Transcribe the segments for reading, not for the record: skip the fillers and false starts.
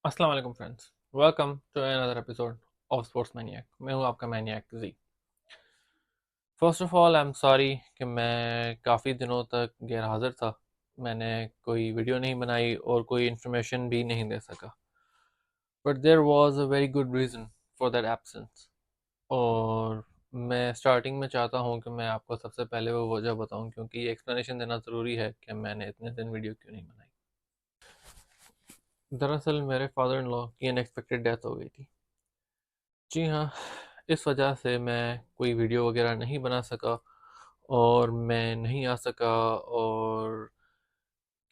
अस्सलाम वालेकुम friends, welcome to another episode of Sports Maniac. मैं हूं आपका Maniac ji. First of all I am sorry कि मैं काफ़ी दिनों तक गैर हाजिर था। मैंने कोई वीडियो नहीं बनाई और कोई इन्फॉर्मेशन भी नहीं दे सका, but there was a very good reason for that absence. और मैं स्टार्टिंग में चाहता हूं कि मैं आपको सबसे पहले वो वजह बताऊं, क्योंकि ये एक्सप्लेनेशन देना ज़रूरी है कि मैंने इतने दिन वीडियो क्यों नहीं बनाई। दरअसल मेरे फादर इन लॉ की अनएक्सपेक्टेड डेथ हो गई थी। जी हाँ, इस वजह से मैं कोई वीडियो वगैरह नहीं बना सका और मैं नहीं आ सका, और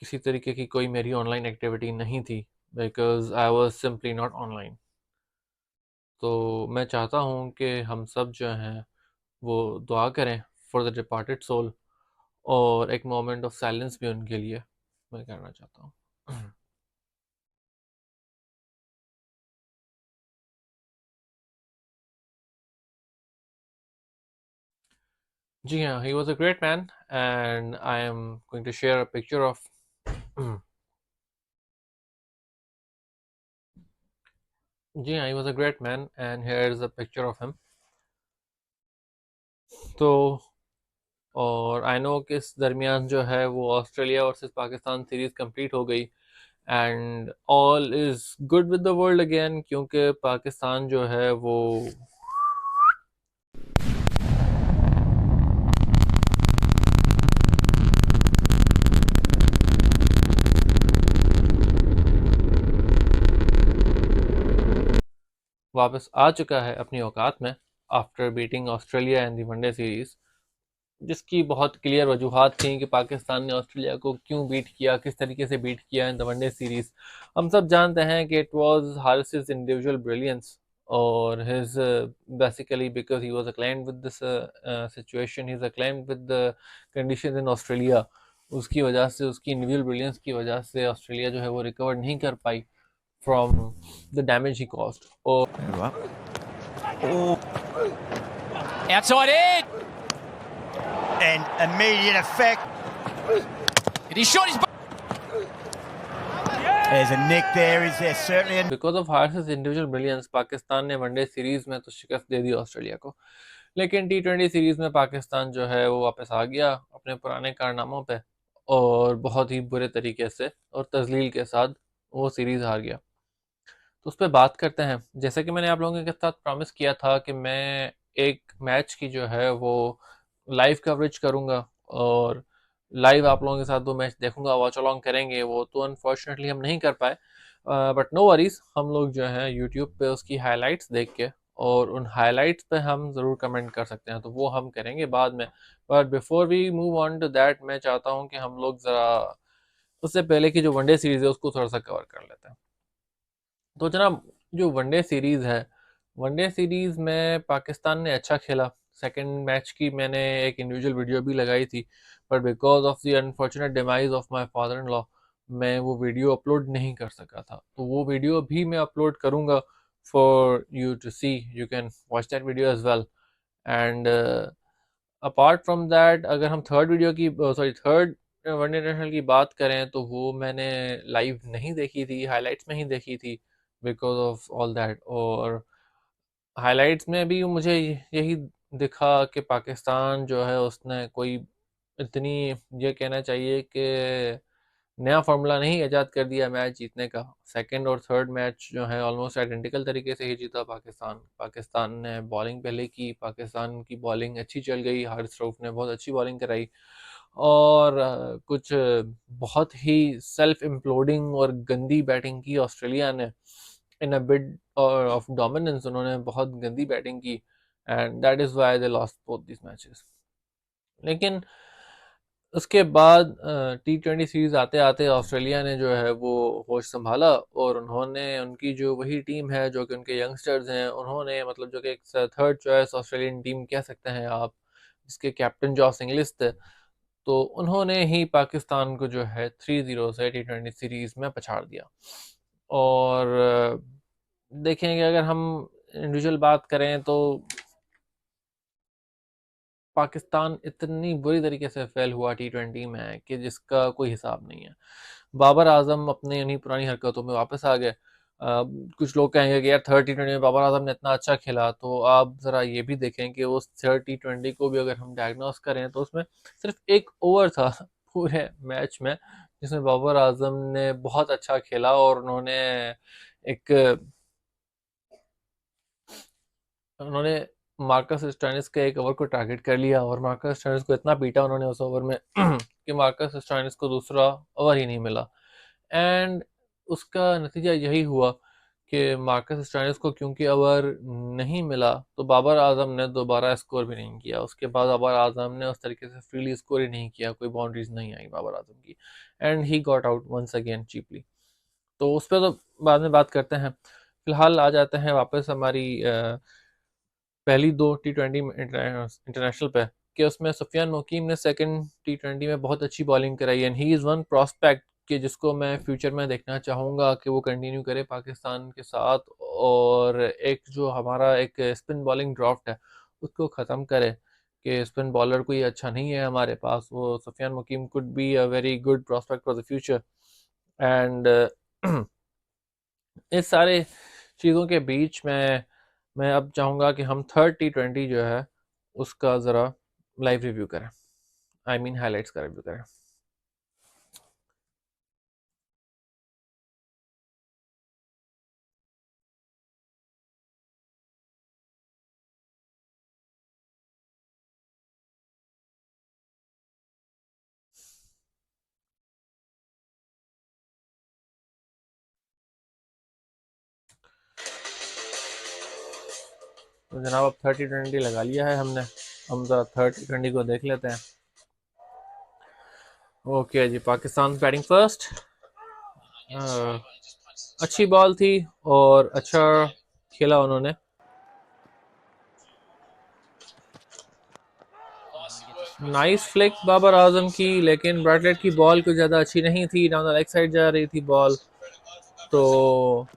किसी तरीके की कोई मेरी ऑनलाइन एक्टिविटी नहीं थी, because I was simply not online. तो मैं चाहता हूँ कि हम सब जो हैं वो दुआ करें फॉर द डिपार्टेड सोल, और एक मोमेंट ऑफ साइलेंस भी उनके लिए मैं करना चाहता हूँ। जी हाँ, he was a great man and I am going to share a picture of जी हाँ, he was a great man and here is a picture of him. तो और आई नो कि इस दरमियान जो है वो Australia versus Pakistan series complete हो गई and all is good with the world again, क्योंकि पाकिस्तान जो है वो वापस आ चुका है अपनी औकात में आफ्टर बीटिंग ऑस्ट्रेलिया इन दी वनडे सीरीज़, जिसकी बहुत क्लियर वजूहत थी कि पाकिस्तान ने ऑस्ट्रेलिया को क्यों बीट किया, किस तरीके से बीट किया इन द वनडे सीरीज। हम सब जानते हैं कि it was Haris individual brilliance और his basically because he was acclaimed with this situation, he is acclaimed with the conditions in Australia. उसकी वजह से, उसकी इंडिविजुअल ब्रिलियंस की वजह से ऑस्ट्रेलिया जो है वो रिकवर नहीं कर पाई from the damage he cost. और Oh, outside in, and immediate effect. And he shot his. There's a nick there. Is there certainly a because of Haris individual brilliance Pakistan ने वनडे सीरीज में तो शिकस्त दे दी ऑस्ट्रेलिया को, लेकिन T20 सीरीज में पाकिस्तान जो है वो वापस आ गया अपने पुराने कारनामों पे, और बहुत ही बुरे तरीके से और तजलील के साथ वो सीरीज हार गया। तो उस पर बात करते हैं। जैसे कि मैंने आप लोगों के साथ प्रॉमिस किया था कि मैं एक मैच की जो है वो लाइव कवरेज करूंगा और लाइव आप लोगों के साथ वो मैच देखूंगा, वॉच अलॉन्ग करेंगे। वो तो अनफॉर्चुनेटली हम नहीं कर पाए, बट नो वरीज, हम लोग जो है यूट्यूब पे उसकी हाइलाइट्स देख के और उन हाइलाइट्स पे हम ज़रूर कमेंट कर सकते हैं, तो वो हम करेंगे बाद में। But before we move on to that, मैं चाहता हूँ कि हम लोग ज़रा उससे पहले की जो वनडे सीरीज़ है उसको थोड़ा सा कवर कर लेते हैं। तो जनाब, जो वनडे सीरीज़ है, वनडे सीरीज़ में पाकिस्तान ने अच्छा खेला। सेकंड मैच की मैंने एक इंडिविजुअल वीडियो भी लगाई थी, but because of the unfortunate demise of my father in law मैं वो वीडियो अपलोड नहीं कर सका था। तो वो वीडियो भी मैं अपलोड करूँगा for you to see, you can watch that video as well. And apart from that, अगर हम थर्ड वीडियो की सॉरी थर्ड वनडे इंटरनेशनल की बात करें, तो वो मैंने लाइव नहीं देखी थी, हाइलाइट्स में ही देखी थी बिकॉज ऑफ ऑल दैट। और हाइलाइट्स में भी मुझे यही दिखा कि पाकिस्तान जो है उसने कोई इतनी, ये कहना चाहिए कि नया फार्मूला नहीं ईजाद कर दिया मैच जीतने का। सेकंड और थर्ड मैच जो है ऑलमोस्ट आइडेंटिकल तरीके से ही जीता पाकिस्तान। पाकिस्तान ने बॉलिंग पहले की, पाकिस्तान की बॉलिंग अच्छी चल गई, हारिस रऊफ ने बहुत अच्छी बॉलिंग कराई, और कुछ बहुत ही सेल्फ इम्प्लोडिंग और गंदी बैटिंग की ऑस्ट्रेलिया ने। इन अ बिड ऑफ डोमिनेंस उन्होंने बहुत गंदी बैटिंग की, and that is why they lost both this matches. लेकिन उसके बाद T20 सीरीज आते आते ऑस्ट्रेलिया ने जो है वो होश संभाला, और उन्होंने उनकी जो वही टीम है जो कि उनके यंगस्टर्स हैं, उन्होंने मतलब जो कि एक थर्ड चॉइस ऑस्ट्रेलियन टीम कह सकते हैं आप, जिसके कैप्टन जॉस इंग्लिस थे, तो उन्होंने ही पाकिस्तान को जो है 3-0 से T20 सीरीज में पछाड़ दिया। और देखेंगे, अगर हम इंडिविजुअल बात करें तो पाकिस्तान इतनी बुरी तरीके से फेल हुआ T20 में कि जिसका कोई हिसाब नहीं है। बाबर आजम अपने उन्हीं पुरानी हरकतों में वापस आ गए, कुछ लोग कहेंगे कि यार थर्ड टी20 में बाबर आजम ने इतना अच्छा खेला, तो आप ज़रा ये भी देखें कि उस थर्ड टी20 को भी अगर हम डायग्नोस करें तो उसमें सिर्फ एक ओवर था पूरे मैच में जिसमें बाबर आजम ने बहुत अच्छा खेला, और एक उन्होंने मार्कस स्टोइनिस के एक ओवर को टारगेट कर लिया, और मार्कस स्टोइनिस को इतना पीटा उन्होंने उस ओवर में कि मार्कस स्टोइनिस को दूसरा ओवर ही नहीं मिला। एंड उसका नतीजा यही हुआ कि मार्कस स्टोइनिस को क्योंकि ओवर नहीं मिला, तो बाबर आजम ने दोबारा स्कोर भी नहीं किया। उसके बाद बाबर आजम ने उस तरीके से फ्रीली स्कोर ही नहीं किया, कोई बाउंड्रीज नहीं आई बाबर आजम की, and he got out once again cheaply. तो उस पर तो बाद में बात करते हैं। फिलहाल आ जाते हैं वापस हमारी पहली दो टी20 इंटरनेशनल पे, कि उसमें सुफियान मुकीम ने सेकंड टी20 में बहुत अच्छी बॉलिंग कराई, and he is one prospect कि जिसको मैं फ्यूचर में देखना चाहूँगा कि वो कंटिन्यू करे पाकिस्तान के साथ, और एक जो हमारा एक स्पिन बॉलिंग ड्राफ्ट है उसको ख़त्म करे, कि स्पिन बॉलर कोई अच्छा नहीं है हमारे पास। वो Sufiyan Muqeem could be a very good prospect for the future. And इस सारे चीज़ों के बीच में मैं अब चाहूँगा कि हम थर्ड टी20 जो है उसका ज़रा लाइव रिव्यू करें, आई मीन हाइलाइट्स का रिव्यू करें। तो जनाब अब थर्ड टी20 लगा लिया है हमने, हम ज़रा थर्ड टी20 को देख लेते हैं। ओके जी, पाकिस्तान बैटिंग फर्स्ट। अच्छी बॉल थी और अच्छा खेला उन्होंने। नाइस फ्लिक बाबर आजम की, लेकिन ब्रैडलेट की बॉल कुछ ज़्यादा अच्छी नहीं थी, डाउन द लेग साइड जा रही थी बॉल, तो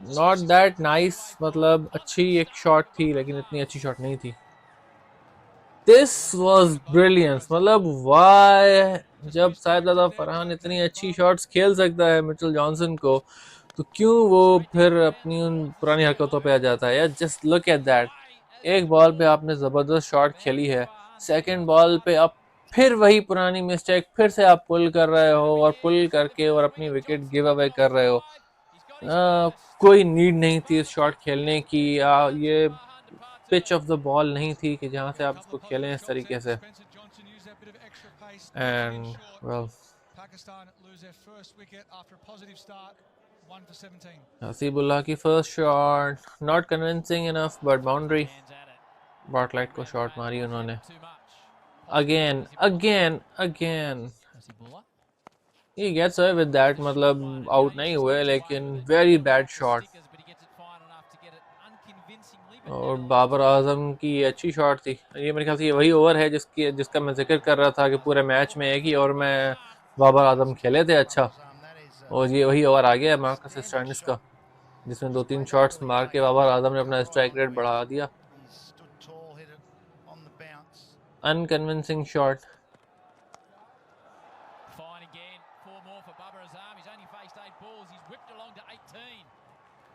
नॉट दैट नाइस, मतलब अच्छी एक शॉट थी लेकिन इतनी अच्छी शॉट नहीं थी। दिस वाज ब्रिलियंस, मतलब वाह, जब साहिबजादा फरहान इतनी अच्छी शॉट्स खेल सकता है मिचेल जॉनसन को, तो क्यों वो फिर अपनी उन पुरानी हरकतों पे आ जाता है। यार जस्ट लुक एट दैट, एक बॉल पे आपने ज़बरदस्त शॉट खेली है, सेकंड बॉल पे आप फिर वही पुरानी मिस्टेक, फिर से आप पुल कर रहे हो, और पुल करके और अपनी विकेट गिव अवे कर रहे हो। कोई नीड नहीं थी इस शॉट खेलने की, ये पिच ऑफ द बॉल नहीं थी कि जहां से आप इसको खेलें इस तरीके से। एंड वेल, हसीबुल्लाह की first shot not convincing enough, but boundary, बॉटलाइट को शॉट मारी उन्होंने। Again again again he gets away with that, मतलब आउट नहीं हुए लेकिन वेरी बैड शॉट। और बाबर आजम की अच्छी शॉट थी। ये मेरे ख्याल से ये वही ओवर है जिसका मैं जिक्र कर रहा था कि पूरे मैच में एक ही ओवर में बाबर आजम खेले थे अच्छा, और ये वही ओवर आ गया मार्कस स्टोइनिस का, जिसमें 2-3 शॉट्स मार के बाबर आजम ने अपना स्ट्राइक रेट बढ़ा दिया। Unconvincing shot.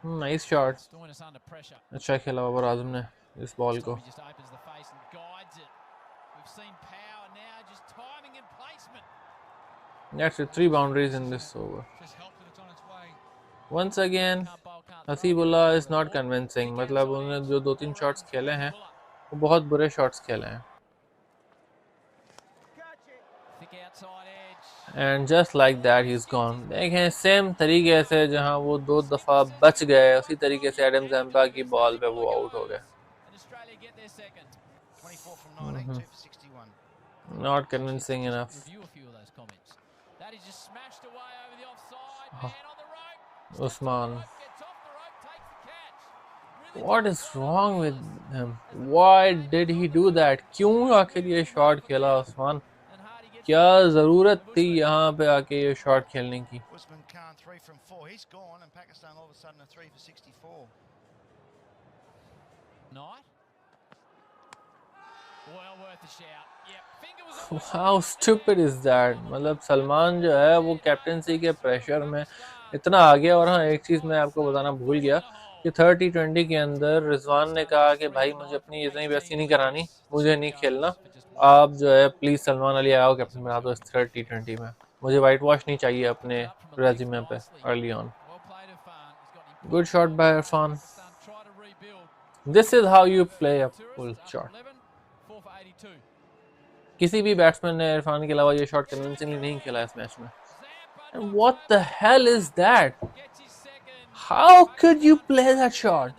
नाइस शॉट, अच्छा खेला बाबर आजम ने इस बॉल को। That's it, 3 boundaries in this over. Once again, Hasibullah is not convincing, मतलब उन्होंने जो 2-3 शॉट्स खेले हैं वो बहुत बुरे शॉट्स खेले हैं। And just like that he is gone. देखें सेम तरीके से जहां वो 2 दफ़ा बच गए, उसी तरीके से एडम ज़ैम्पा की बॉल पे वो आउट हो गए। Not convincing enough. Usman, What is wrong with him? Why did he do that? क्यों आखिर ये शॉट खेला उस्मान? क्या ज़रूरत थी यहाँ पे आके ये शॉट खेलने की? How stupid is that. मतलब सलमान जो है वो कैप्टनसी के प्रेशर में इतना आ गया। और हाँ, एक चीज़ मैं आपको बताना भूल गया कि 30-20 के अंदर रिजवान ने कहा कि भाई मुझे अपनी इतनी बेइज्जती नहीं करानी, मुझे नहीं खेलना, आप जो है प्लीज़ सलमान अली आओ कैप्टन बना दो इस 30-20 में, मुझे वाइट वॉश नहीं चाहिए अपने रेज्यूमे पे early on. Good shot bye Irfan. This is how you play a full shot. किसी भी बैट्समैन ने इरफान के अलावा ये शॉट कन्विंसिंगली नहीं खेला इस मैच में। And what the hell is that? How could you play that shot?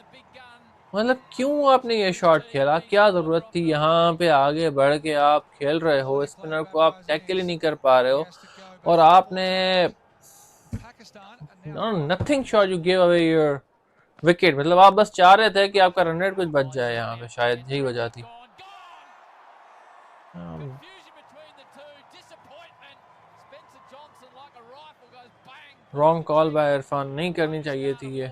मतलब क्यों आपने ये शॉट खेला, क्या जरूरत थी यहाँ पे आगे बढ़ के आप खेल रहे हो, स्पिनर को आप टैकल ही नहीं कर पा रहे हो और आपने nothing shot, you give away your wicket. मतलब आप बस चाह रहे थे कि आपका रन रेट कुछ बच जाए, यहाँ पे शायद यही वजह थी। रॉन्ग कॉल बाय इरफान, नहीं करनी चाहिए थी ये।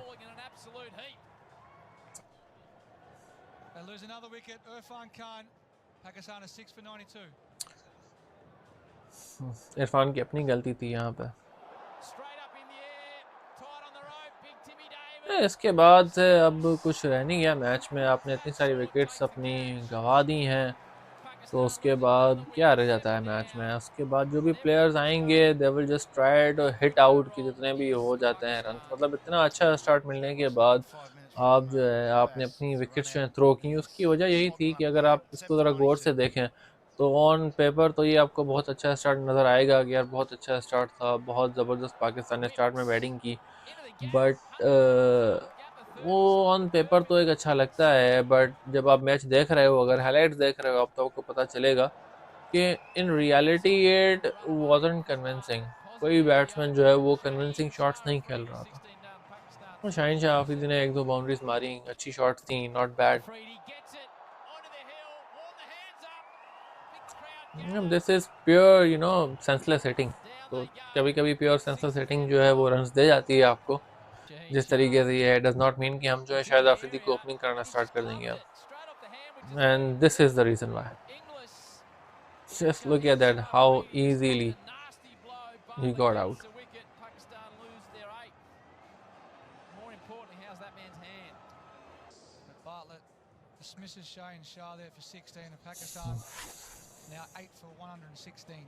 इरफान की अपनी गलती थी यहाँ पे। इसके बाद से अब कुछ रह नहीं गया मैच में, आपने इतनी सारी विकेट्स अपनी गंवा दी हैं, तो उसके बाद क्या रह जाता है मैच में। उसके बाद जो भी प्लेयर्स आएंगे they will just try to hit out की जितने भी हो जाते हैं रन। मतलब इतना अच्छा स्टार्ट मिलने के बाद आप जो है आपने अपनी विकेट्स जो है थ्रो की, उसकी वजह यही थी कि अगर आप इसको ज़रा गौर से देखें तो ऑन पेपर तो ये आपको बहुत अच्छा स्टार्ट नज़र आएगा कि यार बहुत अच्छा स्टार्ट था, बहुत ज़बरदस्त पाकिस्तान ने स्टार्ट में बैटिंग की। बट वो ऑन पेपर तो एक अच्छा लगता है, बट जब आप मैच देख रहे हो, अगर हाइलाइट्स देख रहे हो आप, तो आपको पता चलेगा कि in reality it wasn't convincing. कोई बैट्समैन जो है वो कन्विंसिंग शॉट्स नहीं खेल रहा था। तो शाहीन शाह आफरीदी ने एक दो बाउंड्रीज मारी, अच्छी शॉट्स थी, not bad. This is pure senseless hitting. तो कभी कभी प्योर सेंसलेस हिटिंग जो है वो रन्स दे जाती है आपको। जिस तरीके से ये डज नॉट मीन कि हम जो है शायद आफरीदी को ओपनिंग करना स्टार्ट कर देंगे अब। And this is the reason why. Just look at that, how easily he got out. Dismisses Shaheen Shah there for 16 of Pakistan. Now 8 for 116.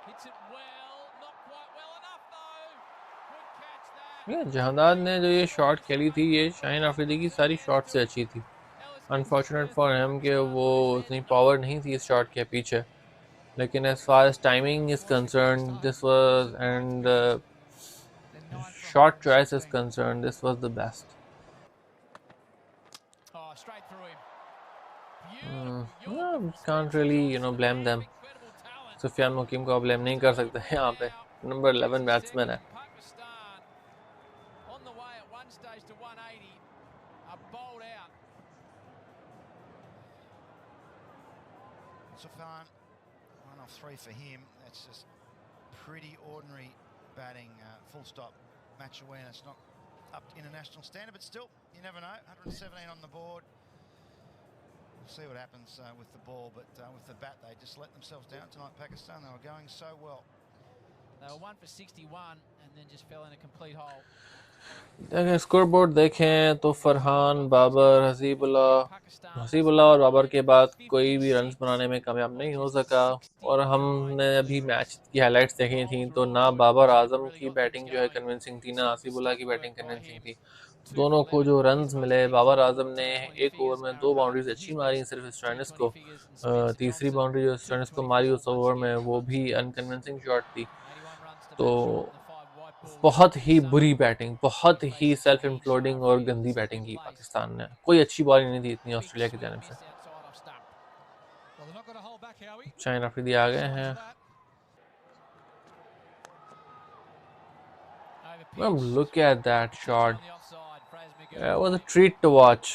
Hits it well, not quite well enough though. Good catch that. Jahandad ने जो ये shot खेली थी ये शाहीन आफरीदी की सारी shot से अच्छी थी। अनफॉर्चुनेट फॉर हिम कि वो उतनी पावर नहीं थी इस शॉट के पीछे, लेकिन as far as timing is concern this was and shot choice is concerned, this was the best. Can't really blame them. Sufiyan Muqeem को ब्लेम नहीं कर सकते यहाँ पे, नंबर 11 बैट्समैन है। Sufyan, 1 off 3 for him. That's just pretty ordinary batting, full stop. Match awareness not up to international standard, but still, you never know. 117 on the board. We'll see what happens with the ball, but with the bat, they just let themselves down tonight, Pakistan. They were going so well. They were 1 for 61 and then just fell in a complete hole. अगर scoreboard देखें तो फरहान, बाबर, हसीबुल्ला और बाबर के बाद कोई भी runs बनाने में कामयाब नहीं हो सका। और हमने अभी मैच की हाइलाइट्स देखी थी तो ना बाबर आजम की बैटिंग जो है कन्विंसिंग थी, ना हसीबुल्ला की बैटिंग कन्विंसिंग थी। दोनों को जो रन्स मिले, बाबर आजम ने एक ओवर में 2 बाउंड्रीज अच्छी मारी सिर्फ स्टोइनिस को, तीसरी बाउंड्री जो स्टोइनिस को मारी उस ओवर में वो भी अनकन्विंसिंग शॉट थी। तो बहुत ही बुरी बैटिंग, बहुत ही सेल्फ इम्प्लोडिंग और गंदी बैटिंग की पाकिस्तान ने। कोई अच्छी बॉलिंग नहीं थी इतनी ऑस्ट्रेलिया की जानिब से। शाहीन आफरीदी आ गए हैं। Look at that shot. It was a treat to watch.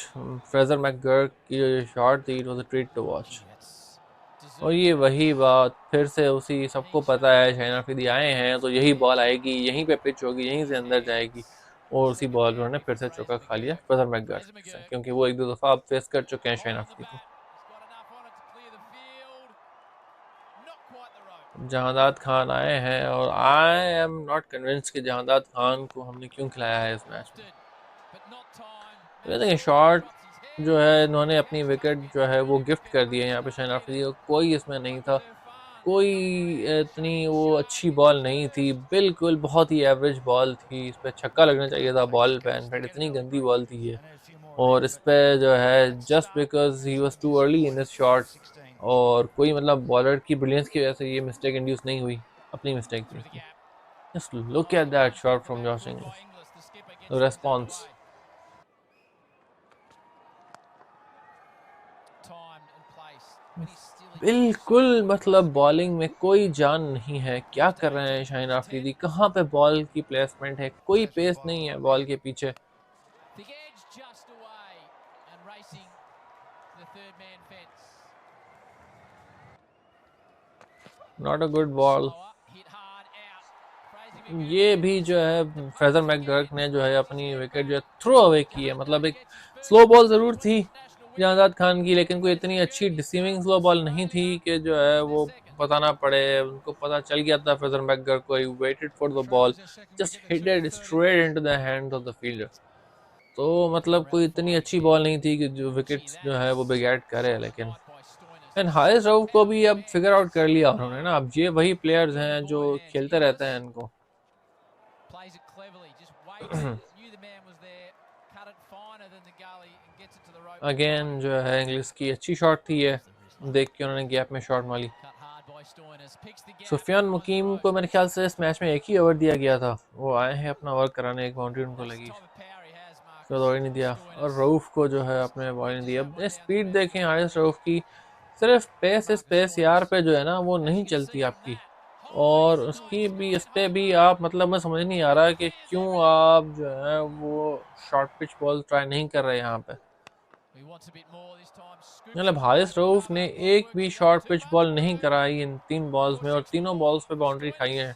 Fraser McGurk की जो ये शॉट थी, it was a treat to watch. और ये वही बात फिर से उसी, सबको पता है शाहीन आफरीदी आए हैं तो यही बॉल आएगी, यहीं पे पिच होगी, यहीं से अंदर जाएगी। और उसी बॉल पर उन्होंने फिर से चौका खा लिया फ्रेजर मैकगर्क से, क्योंकि वो एक दो दफ़ा अब फेस कर चुके हैं शाहीन अफरीदी को। जहांदाद खान आए हैं और आई एम नॉट कन्विंस कि जहांदाद खान को हमने क्यों खिलाया है इस मैच में। तो देखिए शॉट जो है इन्होंने अपनी विकेट जो है वो गिफ्ट कर दी है यहाँ पे शाहीन अफरीदी को, कोई इसमें नहीं था, कोई इतनी वो अच्छी बॉल नहीं थी, बिल्कुल बहुत ही एवरेज बॉल थी, इस पर छक्का लगना चाहिए था बॉल पे, इनफैक्ट इतनी गंदी बॉल थी ये। और इस पे जो है just because he was too early in this shot, और कोई मतलब बॉलर की ब्रिलियंस की वजह से ये मिस्टेक इंड्यूस नहीं हुई, अपनी मिस्टेक थी इसमें। Just look at that shot from Josh Inglis, response बिल्कुल, मतलब बॉलिंग में कोई जान नहीं है, क्या कर रहे हैं शाहीन अफरीदी, कहाँ पे बॉल की प्लेसमेंट है, कोई पेस नहीं है बॉल के पीछे। Not a good ball. ये भी जो है फ्रेजर मैकगर्क ने जो है अपनी विकेट जो है थ्रो अवे की है, मतलब एक स्लो बॉल ज़रूर थी जहांदाद खान की, लेकिन कोई इतनी अच्छी डिसीविंग स्लो बॉल नहीं थी कि जो है वो बताना पड़े, उनको पता चल गया था फ्रेजर मैकगर्क को, he waited for the ball, just hit it straight into the hands of the fielder. तो मतलब कोई इतनी अच्छी बॉल नहीं थी कि जो विकेट्स जो है वो बिगैट करे, लेकिन एंड हारिस रऊफ को भी अब फिगर आउट कर लिया उन्होंने ना, अब ये वही प्लेयर्स हैं जो खेलते रहते हैं इनको। अगेन जो है इंग्लिश की अच्छी शॉट थी ये, देख के उन्होंने गैप में शॉट मारी। सुफियान मुकीम को मेरे ख्याल से इस मैच में एक ही ओवर दिया गया था, वो आए हैं अपना वर्क कराने, एक बाउंड्री उनको लगी, उसके बाद नहीं दिया, और रऊफ को जो है अपने बॉल नहीं दिया। अब स्पीड देखें हारिस रऊफ की, सिर्फ पेस यार पे जो है ना वो नहीं चलती आपकी, और उसकी भी इस पे भी आप मतलब मैं समझ नहीं आ रहा कि क्यों आप जो है वो शॉर्ट पिच बॉल ट्राई नहीं कर रहे यहाँ पे। मतलब हारिस रऊफ ने एक भी शॉर्ट पिच बॉल नहीं कराई इन 3 बॉल्स में, और तीनों बॉल्स पे बाउंड्री खाई है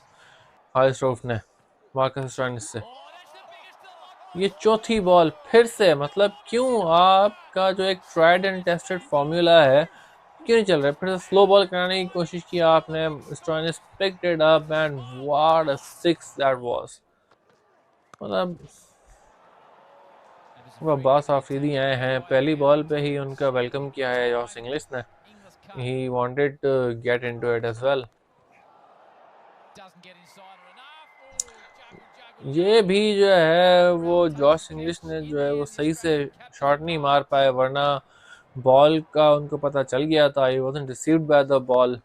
हारिस रऊफ ने मार्कस स्टोइनिस से। ये चौथी बॉल फिर से, मतलब क्यों आपका जो एक ट्राइड एंड टेस्टेड फॉर्मूला है क्यों नहीं चल रहा है, फिर से स्लो बॉल कराने की कोशिश की आपने, Stoinis picked it up and what a six that was. मतलब वो अब्बास आफरीदी आए हैं, पहली बॉल पे ही उनका वेलकम किया है जॉस इंग्लिश ने, he wanted to get into it as well. ये भी जो है वो जॉश इंग्लिश ने जो है वो सही से शॉट नहीं मार पाए, वरना बॉल का उनको पता चल गया था, he wasn't received by the ball.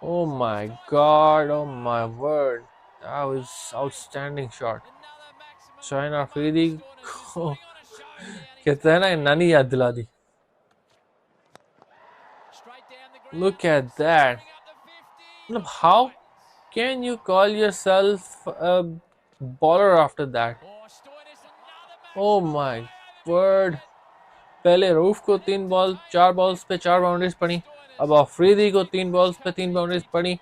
Oh my God, oh my word, that was outstanding shot. Shaheen Afridi को कहते हैं ना नानी याद दिला दी। लुक एट दैट, मतलब how can you call yourself a bowler after that? Oh my word, पहले roof को 4 बॉल्स पे 4 बाउंड्रीज पड़ी, अब अफरीदी को 3 बॉल्स पे 3 बाउंड्रीज पड़ी,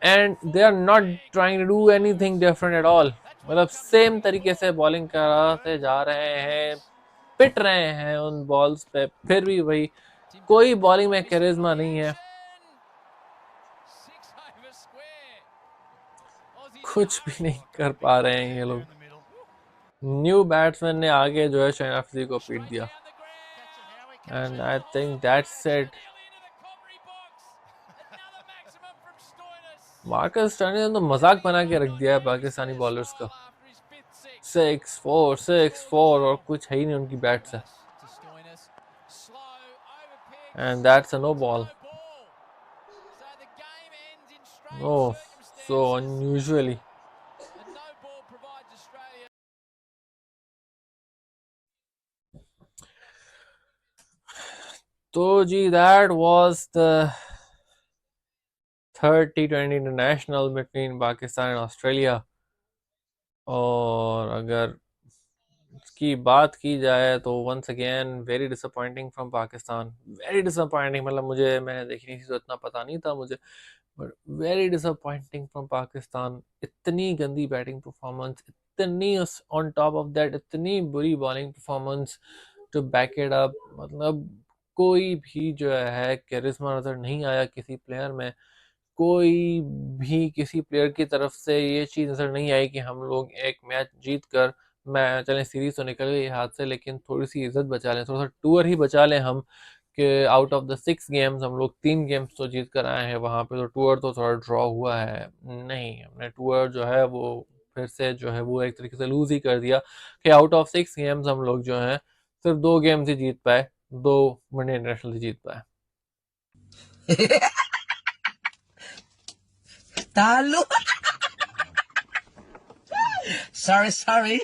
and they are not trying to do anything different at all, मतलब सेम तरीके से बॉलिंग कराते जा रहे हैं, पिट रहे हैं उन बॉल्स पे, फिर भी वही, कोई बॉलिंग में कैरिज्मा नहीं है, कुछ भी नहीं कर पा रहे हैं ये लोग। न्यू बैट्समैन ने आगे जो है शाहीन अफरीदी को पीट दिया, and I think that's it. Marcus Stoinis ने तो मजाक बना के रख दिया है पाकिस्तानी बॉलर्स का, 6-4 और कुछ है ही नहीं उनकी बैट से, and that's a no ball. Oh, so unusually. तो जी that was the third T20 international between Pakistan and Australia, और अगर की बात की जाए तो once again very disappointing from Pakistan, very disappointing, मतलब मैंने देखी नहीं थी तो इतना पता नहीं था मुझे, but very disappointing from Pakistan, इतनी गंदी बैटिंग परफॉर्मेंस, इतनी ऑन टॉप ऑफ दैट इतनी बुरी bowling performance to back it up, मतलब कोई भी जो है कैरिस्मा नजर नहीं आया किसी प्लेयर में, कोई भी किसी प्लेयर की तरफ से ये चीज़ नज़र नहीं आई कि हम लोग एक मैच जीत कर, मैं चलें सीरीज तो निकल गई हाथ से लेकिन थोड़ी सी इज्जत बचा लें, थोड़ा सा टूर ही बचा लें हम, कि आउट ऑफ द 6 गेम्स हम लोग 3 गेम्स तो जीत कर आए हैं, वहाँ पे तो टूर तो थोड़ा ड्रॉ हुआ है। नहीं, हमने टूर जो है वो फिर से जो है वो एक तरीके से लूज ही कर दिया कि आउट ऑफ 6 गेम्स हम लोग जो है सिर्फ 2 गेम्स ही जीत पाए, 2 वनडे इंटरनेशनल ही जीत पाए। Talo. Sorry.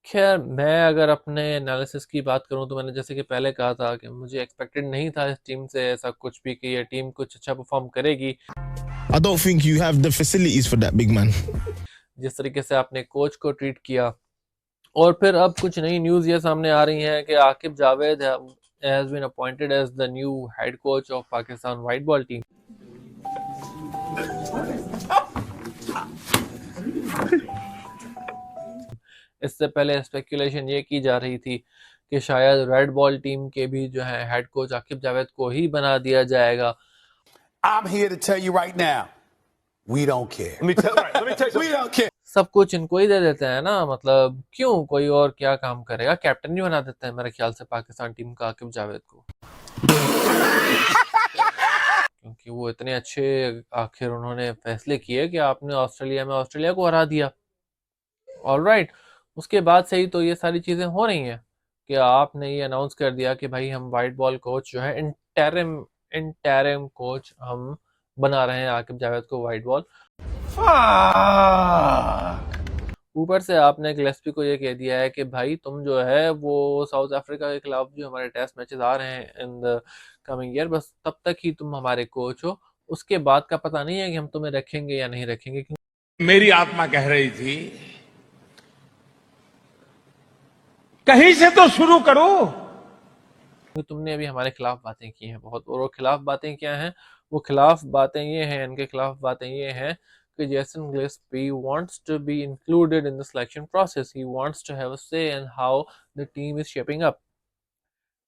खैर, मैं अगर अपने एनालिसिस की बात करूं तो मैंने जैसे कि पहले कहा था कि मुझे एक्सपेक्टेड नहीं था इस टीम से ऐसा कुछ भी कि ये टीम कुछ अच्छा परफॉर्म करेगी। I don't think you have the facilities for that, big man. जिस तरीके से आपने कोच को ट्रीट किया, और फिर अब कुछ नई न्यूज़ ये सामने आ रही है कि Aqib Javed has been appointed as the new head coach of Pakistan white ball team. इससे पहले स्पेकुलेशन ये की जा रही थी कि शायद रेड बॉल टीम के भी जो है हेड कोच आकिब जावेद को ही बना दिया जाएगा। I'm here to tell you right now, we don't care. Let me tell you something. We don't care. सब कुछ इनको ही दे देते हैं ना, मतलब क्यों, कोई और क्या काम करेगा, कैप्टन ही बना देते हैं मेरे ख्याल से पाकिस्तान टीम का आकिब जावेद को, क्योंकि वो इतने अच्छे आखिर उन्होंने फैसले किए कि आपने ऑस्ट्रेलिया में ऑस्ट्रेलिया को हरा दिया। ऑलराइट, उसके बाद से ही तो ये सारी चीज़ें हो रही हैं कि आपने ये अनाउंस कर दिया कि भाई हम वाइट बॉल कोच जो है इंटरिम कोच हम बना रहे हैं आकिब जावेद को वाइट बॉल। ऊपर से आपने गिलेस्पी को ये कह दिया है कि भाई तुम जो है वो साउथ अफ्रीका के खिलाफ जो हमारे टेस्ट मैचेस आ रहे हैं इन द कमिंग ईयर, बस तब तक ही तुम हमारे कोच हो, उसके बाद का पता नहीं है कि हम तुम्हें रखेंगे या नहीं रखेंगे। मेरी आत्मा कह रही थी कहीं से तो शुरू करो, क्योंकि तुमने अभी हमारे खिलाफ बातें की हैं बहुत, और वो खिलाफ बातें क्या हैं, वो खिलाफ बातें ये हैं, इनके खिलाफ बातें ये हैं कि Jason Gillespie wants to be included in the selection process, he wants to have a say in how the team is shaping up।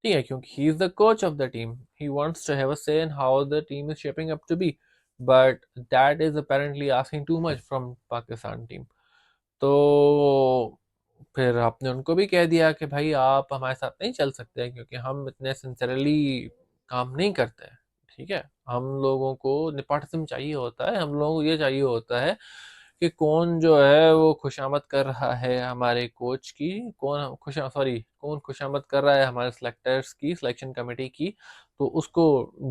ठीक है, क्योंकि he is the coach of the team, he wants to have a say in how the team is shaping up to be, but that is apparently asking too much from Pakistan team। तो फिर आपने उनको भी कह दिया कि भाई आप हमारे साथ नहीं चल सकते क्योंकि हम इतने सिंसियरली काम नहीं करते हैं, ठीक है, हम लोगों को नेपोटिज्म चाहिए होता है, हम लोगों को ये चाहिए होता है कि कौन जो है वो खुशामद कर रहा है हमारे कोच की, कौन खुशामद कर रहा है हमारे सिलेक्टर्स की, सिलेक्शन कमेटी की, तो उसको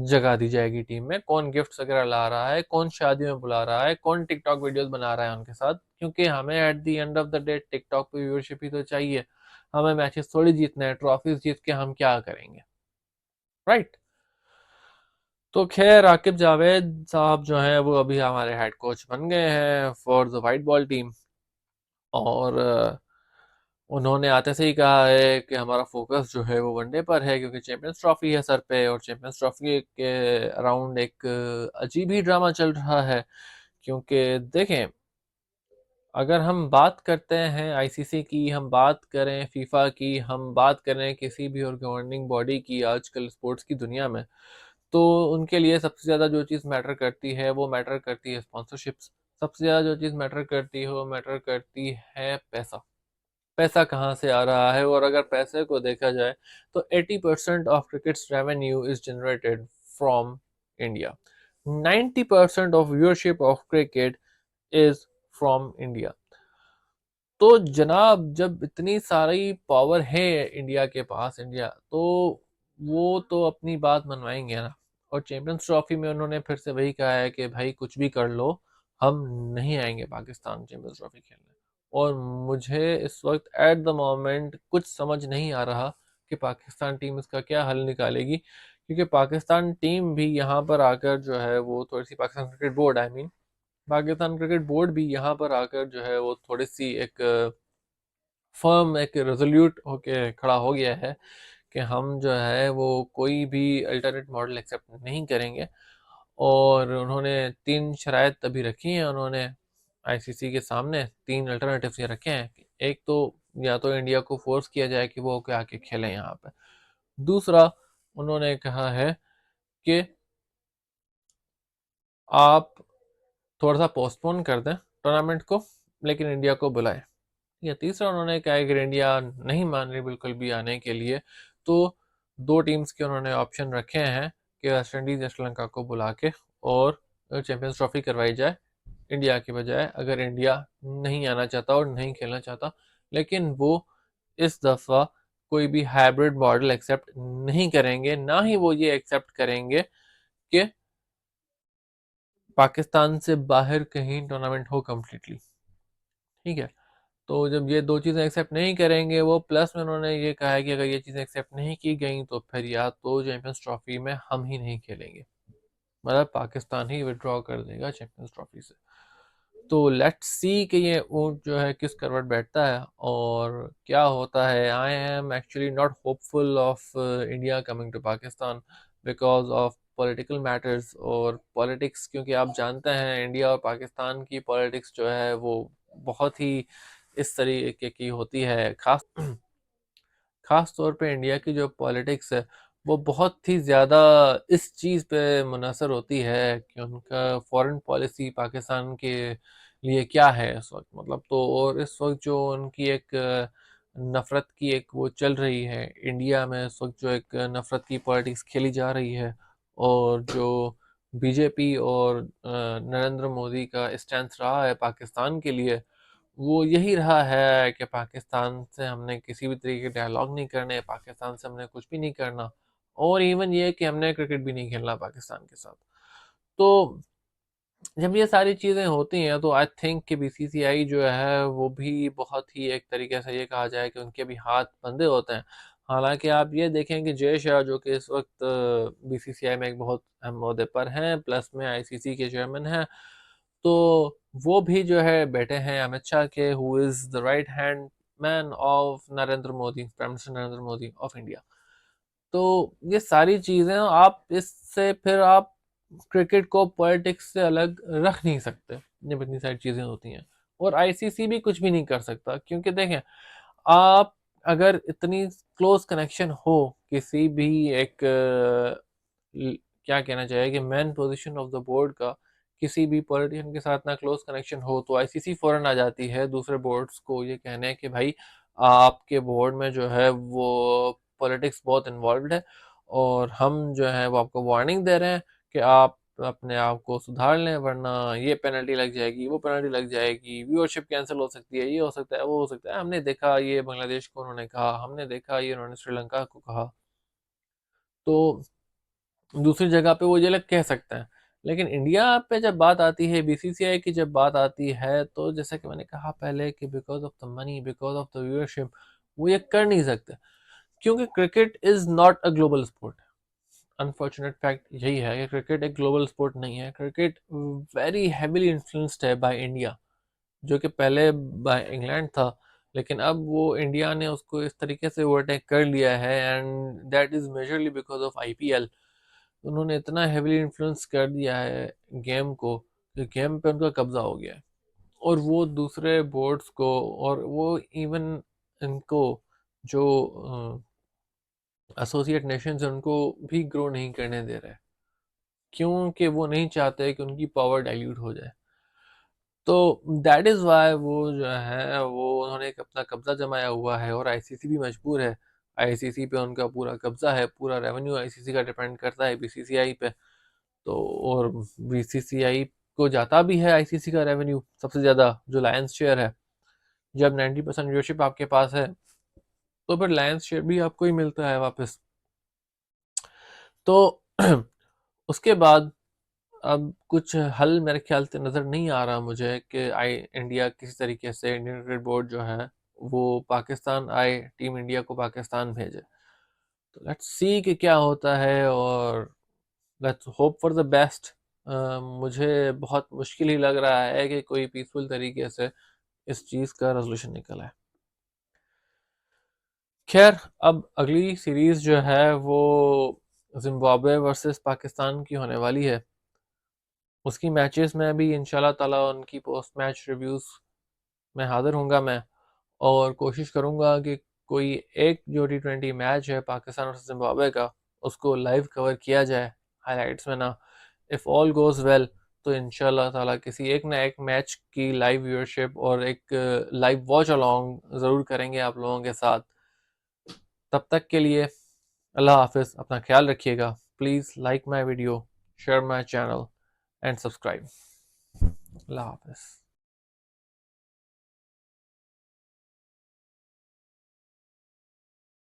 जगह दी जाएगी टीम में, कौन गिफ्ट्स वगैरह ला रहा है, कौन शादियों में बुला रहा है, कौन टिकटॉक वीडियोस बना रहा है उनके साथ, क्योंकि हमें at the end of the day TikTok पे व्यूअरशिप ही तो चाहिए, हमें मैचेस थोड़ी जीतने हैं, ट्रॉफीज जीत के हम क्या करेंगे, राइट। तो खैर आकिब जावेद साहब जो हैं वो अभी हमारे हेड कोच बन गए हैं for the white ball team, और उन्होंने आते से ही कहा है कि हमारा फोकस जो है वो वनडे पर है, क्योंकि चैंपियंस ट्रॉफी है सर पे, और चैंपियंस ट्रॉफी के अराउंड एक अजीब ही ड्रामा चल रहा है। क्योंकि देखें, अगर हम बात करते हैं आईसीसी की, हम बात करें फीफा की, हम बात करें किसी भी और गवर्निंग बॉडी की आजकल स्पोर्ट्स की दुनिया में, तो उनके लिए सबसे ज़्यादा जो चीज़ मैटर करती है वो मैटर करती है स्पॉन्सरशिप्स, सबसे ज़्यादा जो चीज़ मैटर करती है वो मैटर करती है पैसा। पैसा कहाँ से आ रहा है, और अगर पैसे को देखा जाए तो 80% of crickets revenue is generated from India, 90% of viewership of cricket is from India. तो जनाब जब इतनी सारी पावर है इंडिया के पास, इंडिया तो वो तो अपनी बात मनवाएंगे ना। और चैंपियंस ट्रॉफी में उन्होंने फिर से वही कहा है कि भाई कुछ भी कर लो, हम नहीं आएंगे पाकिस्तान चैंपियंस ट्रॉफी खेलने। और मुझे इस वक्त एट द मोमेंट कुछ समझ नहीं आ रहा कि पाकिस्तान टीम इसका क्या हल निकालेगी, क्योंकि पाकिस्तान टीम भी यहाँ पर आकर जो है वो थोड़ी सी, Pakistan cricket board Pakistan cricket board भी यहाँ पर आकर जो है वो थोड़ी सी एक फर्म, एक रेजोल्यूट होके खड़ा हो गया है कि हम जो है वो कोई भी अल्टरनेट मॉडल एक्सेप्ट नहीं करेंगे। और उन्होंने 3 शराइत अभी रखी हैं उन्होंने आईसीसी के सामने 3 अल्टरनेटिव्स ये रखे हैं। एक तो या तो इंडिया को फोर्स किया जाए कि वो आके खेलें यहाँ पे। दूसरा उन्होंने कहा है कि आप थोड़ा सा पोस्टपोन कर दें टूर्नामेंट को, लेकिन इंडिया को बुलाएं। या तीसरा उन्होंने कहा है कि इंडिया नहीं मान रही बिल्कुल भी आने के लिए, तो 2 टीम्स के उन्होंने ऑप्शन रखे हैं कि वेस्ट इंडीज़ या श्रीलंका को बुला के और चैंपियंस ट्रॉफी करवाई जाए इंडिया के बजाय, अगर इंडिया नहीं आना चाहता और नहीं खेलना चाहता। लेकिन वो इस दफ़ा कोई भी हाइब्रिड मॉडल एक्सेप्ट नहीं करेंगे, ना ही वो ये एक्सेप्ट करेंगे कि पाकिस्तान से बाहर कहीं टूर्नामेंट हो कम्प्लीटली। ठीक है, तो जब ये 2 चीज़ें एक्सेप्ट नहीं करेंगे वो, प्लस में उन्होंने ये कहा है कि अगर ये चीज़ें एक्सेप्ट नहीं की गई तो फिर या तो चैंपियंस ट्रॉफी में हम ही नहीं खेलेंगे, मतलब पाकिस्तान ही विड्रॉ कर देगा चैंपियंस ट्रॉफी से। तो लेट्स सी कि ये ऊँट जो है किस करवट बैठता है और क्या होता है। I am actually not hopeful of India coming to Pakistan because of political matters और पॉलिटिक्स, क्योंकि आप जानते हैं इंडिया और पाकिस्तान की पॉलिटिक्स जो है वो बहुत ही इस तरीके की होती है। खास तौर पे इंडिया की जो पॉलिटिक्स है वो बहुत ही ज़्यादा इस चीज़ पे मुनहसर होती है कि उनका फॉरेन पॉलिसी पाकिस्तान के लिए क्या है इस वक्त, मतलब। तो और इस वक्त जो उनकी एक नफ़रत की एक वो चल रही है इंडिया में, इस वक्त जो एक नफ़रत की पॉलिटिक्स खेली जा रही है, और जो बीजेपी और नरेंद्र मोदी का स्टैंस रहा है पाकिस्तान के लिए, वो यही रहा है कि पाकिस्तान से हमने किसी भी तरीके के डायलॉग नहीं करने, पाकिस्तान से हमने कुछ भी नहीं करना, और इवन ये कि हमने क्रिकेट भी नहीं खेलना पाकिस्तान के साथ। तो जब ये सारी चीज़ें होती हैं तो आई थिंक कि बीसीसीआई जो है वो भी बहुत ही एक तरीके से ये कहा जाए कि उनके भी हाथ बंधे होते हैं। हालांकि आप ये देखें कि जय शाह जो कि इस वक्त बीसीसीआई में एक बहुत अहम ओहदे पर हैं, प्लस में आईसीसी के चेयरमैन हैं, तो वो भी जो है बेटे हैं अमित शाह के, who is the right hand man of Narendra Modi, prime minister Narendra Modi of India. तो ये सारी चीज़ें आप इससे फिर आप क्रिकेट को पॉलिटिक्स से अलग रख नहीं सकते जब इतनी सारी चीज़ें होती हैं। और आईसीसी भी कुछ भी नहीं कर सकता, क्योंकि देखें, आप अगर इतनी क्लोज कनेक्शन हो किसी भी एक क्या कहना चाहिए कि man position of the board का, किसी भी पॉलिटिशियन के साथ ना क्लोज कनेक्शन हो, तो आईसीसी फौरन आ जाती है दूसरे बोर्ड्स को ये कहने कि भाई आपके बोर्ड में जो है वो पॉलिटिक्स बहुत इन्वॉल्व है, और हम जो है वो आपको वार्निंग दे रहे हैं कि आप अपने आप को सुधार लें, वरना ये पेनल्टी लग जाएगी, वो पेनल्टी लग जाएगी, व्यूअरशिप कैंसिल हो सकती है, ये हो सकता है, वो हो सकता है। हमने देखा ये बांग्लादेश को उन्होंने कहा, हमने देखा ये उन्होंने श्रीलंका को कहा। तो दूसरी जगह पे वो ये लोग कह सकते हैं, लेकिन इंडिया पे जब बात आती है, बीसीसीआई की जब बात आती है, तो जैसा कि मैंने कहा पहले कि because of the money, because of the viewership, वो ये कर नहीं सकते, क्योंकि cricket is not a global sport. Unfortunate fact यही है कि क्रिकेट एक ग्लोबल स्पोर्ट नहीं है। क्रिकेट वेरी हैवीली इन्फ्लुएंस्ड है बाय इंडिया, जो कि पहले बाय इंग्लैंड था, लेकिन अब वो इंडिया ने उसको इस तरीके से ओवरटेक कर लिया है, and that is majorly because of IPL. उन्होंने इतना हेविली इन्फ्लुएंस कर दिया है गेम को कि गेम पे उनका कब्जा हो गया है, और वो दूसरे बोर्ड्स को, और वो इवन इनको जो एसोसिएट नेशंस हैं उनको भी ग्रो नहीं करने दे रहे, क्योंकि वो नहीं चाहते कि उनकी पावर डाइल्यूट हो जाए। तो दैट इज़ वाई वो जो है वो उन्होंने एक अपना कब्जा जमाया हुआ है, और आईसीसी भी मजबूर है। आईसीसी पे उनका पूरा कब्जा है, पूरा रेवेन्यू आईसीसी का डिपेंड करता है बीसीसीआई पे। तो और बीसीसीआई को जाता भी है आईसीसी का रेवेन्यू सबसे ज़्यादा, जो लायंस शेयर है। जब 90% व्यूअरशिप आपके पास है तो फिर लायंस शेयर भी आपको ही मिलता है वापस। तो उसके बाद अब कुछ हल मेरे ख्याल से नज़र नहीं आ रहा मुझे कि इंडिया किसी तरीके से, इंडियन क्रिकेट बोर्ड जो है वो पाकिस्तान आए, टीम इंडिया को पाकिस्तान भेजे। तो लेट्स सी कि क्या होता है, और let's hope for the best. मुझे बहुत मुश्किल ही लग रहा है कि कोई पीसफुल तरीके से इस चीज़ का रेजोल्यूशन निकला है। खैर, अब अगली सीरीज़ जो है वो जिम्बाब्वे वर्सेस पाकिस्तान की होने वाली है। उसकी मैचेस में भी इंशाल्लाह ताला उनकी पोस्ट मैच रिव्यूज़ में हाज़िर हूँगा मैं, और कोशिश करूँगा कि कोई एक जो T20 मैच है पाकिस्तान वर्सेस ज़िम्बाब्वे का, उसको लाइव कवर किया जाए हाइलाइट्स में ना। इफ़ ऑल गोज़ वेल तो इंशाल्लाह ताला किसी एक ना एक मैच की लाइव व्यूअरशिप और एक लाइव वॉच अलोंग ज़रूर करेंगे आप लोगों के साथ। तब तक के लिए अल्लाह हाफ़िज़, अपना ख्याल रखिएगा। Please like my video, share my channel and subscribe. Allah हाफ़िज़।